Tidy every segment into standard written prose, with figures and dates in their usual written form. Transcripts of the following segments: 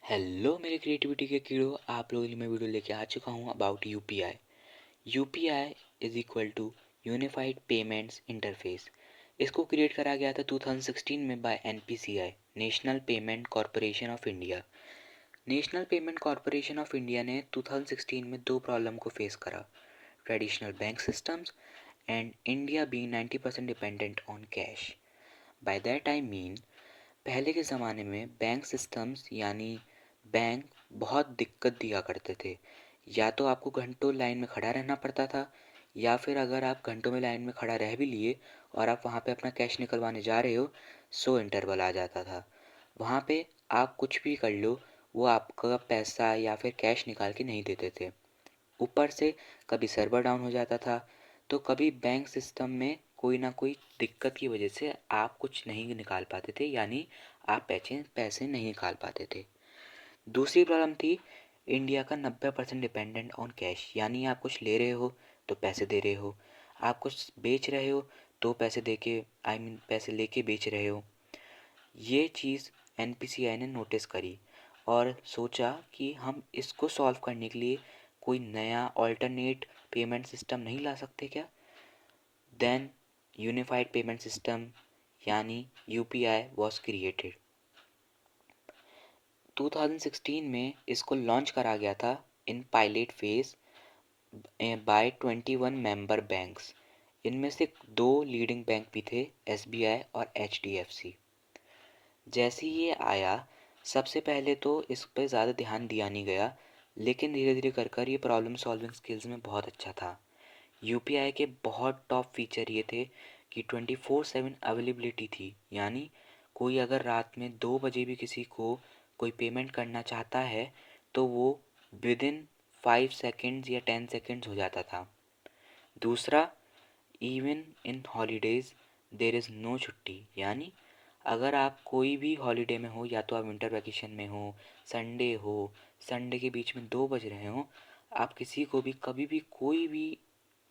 Hello मेरे creativity के कीड़ो, आप लोगों के लिए मैं वीडियो लेके आ चुका हूँ about UPI. UPI is equal to unified payments interface. इसको क्रिएट करा गया था 2016 में by NPCI, National Payment Corporation of India. National Payment Corporation of India ने 2016 में दो प्रॉब्लम को फेस करा: traditional bank systems and India being 90% dependent on cash. By that I mean, पहले के ज़माने में बैंक सिस्टम्स यानी बैंक बहुत दिक्कत दिया करते थे। या तो आपको घंटों लाइन में खड़ा रहना पड़ता था, या फिर अगर आप घंटों में लाइन में खड़ा रह भी लिए और आप वहाँ पे अपना कैश निकलवाने जा रहे हो, सो इंटरवल आ जाता था। वहाँ पे आप कुछ भी कर लो, वो आपका पैसा या फिर कैश निकाल के नहीं देते थे। ऊपर से कभी सर्वर डाउन हो जाता था, तो कभी बैंक सिस्टम में कोई ना कोई दिक्कत की वजह से आप कुछ नहीं निकाल पाते थे, यानी आप पैसे पैसे नहीं निकाल पाते थे। दूसरी प्रॉब्लम थी इंडिया का 90% डिपेंडेंट ऑन कैश, यानी आप कुछ ले रहे हो तो पैसे दे रहे हो, आप कुछ बेच रहे हो तो पैसे दे के पैसे लेके बेच रहे हो। ये चीज़ एनपीसीआई ने नोटिस करी और सोचा कि हम इसको सॉल्व करने के लिए कोई नया ऑल्टरनेट पेमेंट सिस्टम नहीं ला सकते क्या। देन यूनिफाइड पेमेंट सिस्टम यानी यूपीआई वॉज क्रिएटेड। 2016 में इसको लॉन्च करा गया था in pilot phase by 21 member banks. इनमें से दो लीडिंग बैंक भी थे, एसबीआई और एचडीएफसी। जैसे ही ये आया, सबसे पहले तो इस पर ज़्यादा ध्यान दिया नहीं गया, लेकिन धीरे धीरे कर कर ये प्रॉब्लम सॉल्विंग स्किल्स में बहुत अच्छा था। यूपीआई के बहुत टॉप फीचर ये थे कि 24/7 अवेलेबिलिटी थी, यानी कोई अगर रात में 2 बजे भी किसी को कोई पेमेंट करना चाहता है तो वो विद इन 5 सेकेंड्स या 10 सेकेंड्स हो जाता था। दूसरा, even in holidays there is no छुट्टी, यानी अगर आप कोई भी हॉलीडे में हो, या तो आप विंटर वैकेशन में हो, संडे के बीच में 2 बज रहे हो, आप किसी को भी कभी भी कोई भी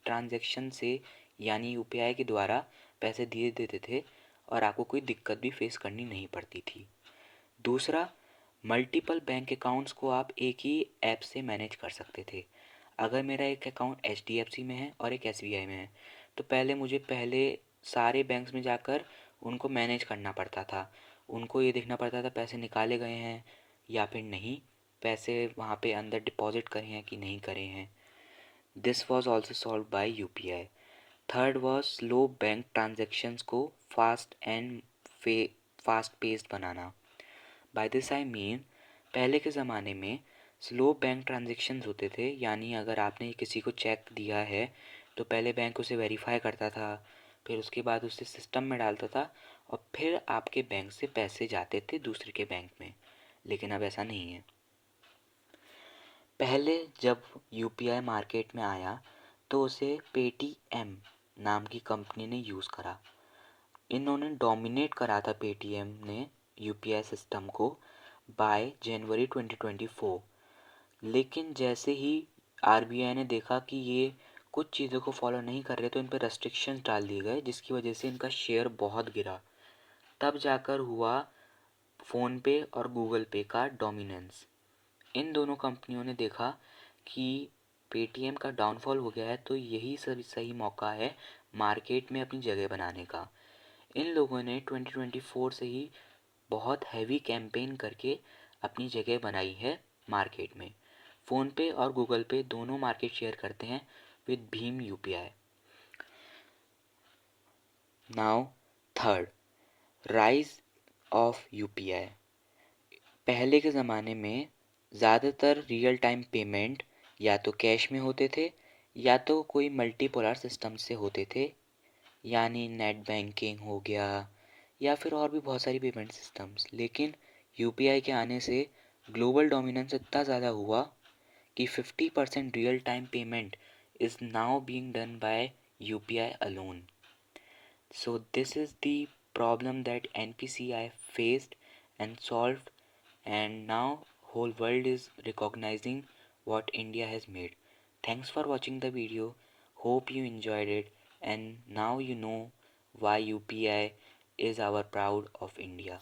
ट्रांजैक्शन से यानी यूपीआई के द्वारा पैसे दिए देते थे और आपको कोई दिक्कत भी फेस करनी नहीं पड़ती थी। दूसरा, मल्टीपल बैंक अकाउंट्स को आप एक ही ऐप से मैनेज कर सकते थे। अगर मेरा एक अकाउंट एचडीएफसी में है और एक एसबीआई में है, तो पहले सारे बैंक्स में जाकर उनको मैनेज करना पड़ता था। उनको ये देखना पड़ता था पैसे निकाले गए हैं या फिर नहीं, पैसे वहाँ पे अंदर डिपॉजिट करे हैं कि नहीं करे हैं। This was also solve by UPI. Third was slow bank transactions को फास्ट पेस्ड बनाना। बाय दिस आई मीन, पहले के ज़माने में स्लो बैंक ट्रांजेक्शन्स होते थे, यानी अगर आपने किसी को चेक दिया है तो पहले बैंक उसे वेरीफाई करता था, फिर उसके बाद उसे सिस्टम में डालता था और फिर आपके बैंक से पैसे जाते थे दूसरे के बैंक में। लेकिन अब ऐसा नहीं है। पहले जब यूपीआई मार्केट में आया तो उसे पेटीएम नाम की कंपनी ने यूज़ करा। इन्होंने डोमिनेट करा था पेटीएम ने यूपीआई सिस्टम को बाय जनवरी 2024। लेकिन जैसे ही आरबीआई ने देखा कि ये कुछ चीज़ों को फॉलो नहीं कर रहे, तो इन पर रेस्ट्रिक्शंस डाल दिए गए, जिसकी वजह से इनका शेयर बहुत गिरा। तब जाकर हुआ फ़ोनपे और गूगल पे का डोमिनेंस। इन दोनों कंपनियों ने देखा कि पेटीएम का डाउनफॉल हो गया है, तो यही सही मौका है मार्केट में अपनी जगह बनाने का। इन लोगों ने 2024 से ही बहुत हैवी कैंपेन करके अपनी जगह बनाई है मार्केट में। फ़ोनपे और गूगल पे दोनों मार्केट शेयर करते हैं with Bhim UPI. Now third, rise of UPI. पहले के ज़माने में ज़्यादातर रियल टाइम पेमेंट या तो कैश में होते थे या तो कोई मल्टीपोलर सिस्टम से होते थे, यानी नेट बैंकिंग हो गया या फिर और भी बहुत सारी पेमेंट सिस्टम्स। लेकिन यूपीआई के आने से ग्लोबल डोमिनेंस इतना ज़्यादा हुआ कि 50% real time payment is now being done by UPI alone. So this is the problem that NPCI faced and solved, and now whole world is recognizing what India has made. Thanks for watching the video. Hope you enjoyed it, and now you know why UPI is our proud of India.